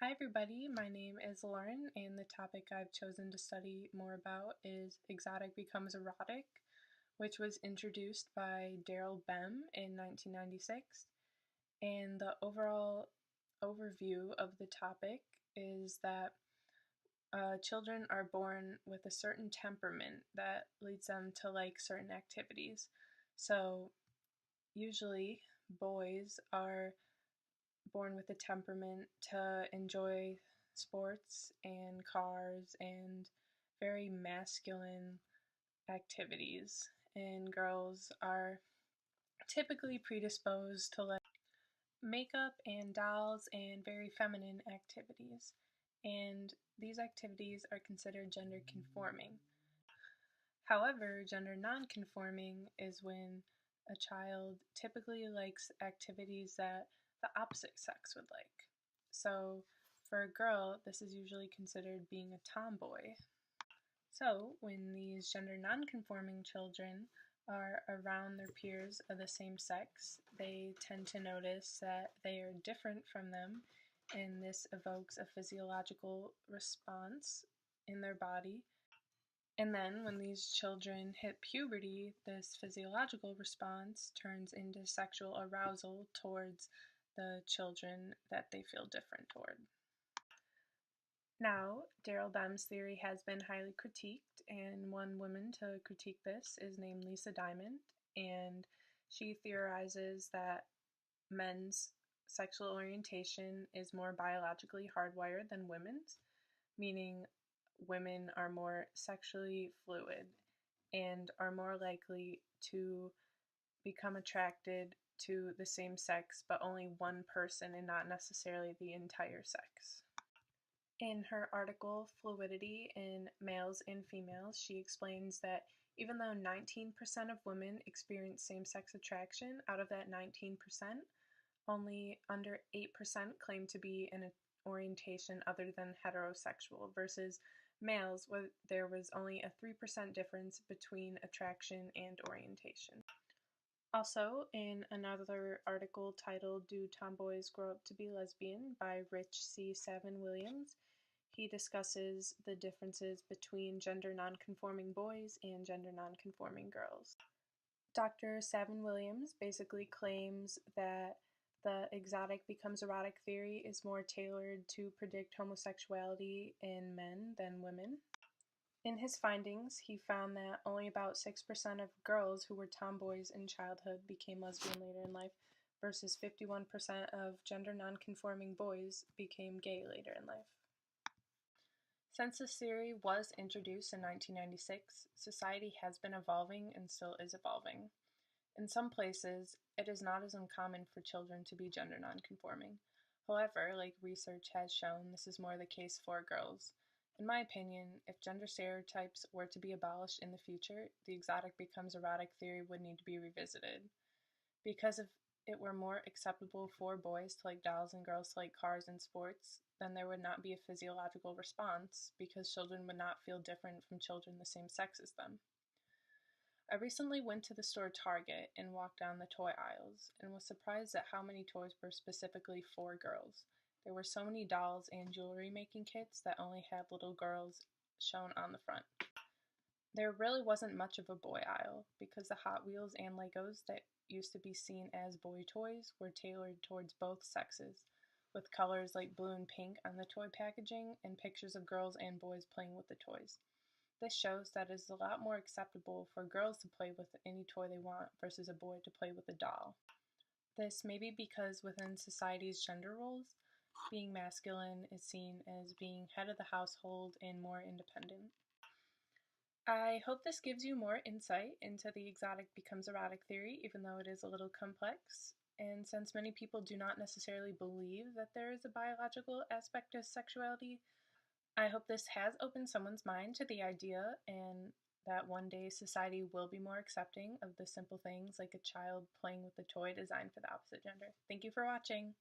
Hi everybody, my name is Lauren and the topic I've chosen to study more about is Exotic Becomes Erotic, which was introduced by Daryl Bem in 1996. And the overall overview of the topic is that children are born with a certain temperament that leads them to like certain activities. So usually boys are born with a temperament to enjoy sports and cars and very masculine activities, and girls are typically predisposed to like makeup and dolls and very feminine activities. And these activities are considered gender conforming. However, gender non-conforming is when a child typically likes activities that the opposite sex would like. So for a girl, this is usually considered being a tomboy. So when these gender non-conforming children are around their peers of the same sex, they tend to notice that they are different from them, and this evokes a physiological response in their body. And then when these children hit puberty, this physiological response turns into sexual arousal towards the children that they feel different toward. Now, Daryl Bem's theory has been highly critiqued, and one woman to critique this is named Lisa Diamond, and she theorizes that men's sexual orientation is more biologically hardwired than women's, meaning women are more sexually fluid and are more likely to become attracted to the same sex, but only one person and not necessarily the entire sex. In her article, Fluidity in Males and Females, she explains that even though 19% of women experience same sex attraction, out of that 19%, only under 8% claim to be in an orientation other than heterosexual, versus males, where there was only a 3% difference between attraction and orientation. Also, in another article titled Do Tomboys Grow Up to Be Lesbian by Rich C. Savin Williams, he discusses the differences between gender nonconforming boys and gender nonconforming girls. Dr. Savin Williams basically claims that the exotic becomes erotic theory is more tailored to predict homosexuality in men than women. In his findings, he found that only about 6% of girls who were tomboys in childhood became lesbian later in life, versus 51% of gender nonconforming boys became gay later in life. Since this theory was introduced in 1996, society has been evolving and still is evolving. In some places, it is not as uncommon for children to be gender nonconforming. However, like research has shown, this is more the case for girls. In my opinion, if gender stereotypes were to be abolished in the future, the exotic becomes erotic theory would need to be revisited. Because if it were more acceptable for boys to like dolls and girls to like cars and sports, then there would not be a physiological response because children would not feel different from children the same sex as them. I recently went to the store Target and walked down the toy aisles and was surprised at how many toys were specifically for girls. There were so many dolls and jewelry making kits that only had little girls shown on the front. There really wasn't much of a boy aisle because the Hot Wheels and Legos that used to be seen as boy toys were tailored towards both sexes, with colors like blue and pink on the toy packaging and pictures of girls and boys playing with the toys. This shows that it is a lot more acceptable for girls to play with any toy they want versus a boy to play with a doll. This may be because within society's gender roles, being masculine is seen as being head of the household and more independent. I hope this gives you more insight into the exotic becomes erotic theory, even though it is a little complex. And since many people do not necessarily believe that there is a biological aspect of sexuality, I hope this has opened someone's mind to the idea and that one day society will be more accepting of the simple things like a child playing with a toy designed for the opposite gender. Thank you for watching.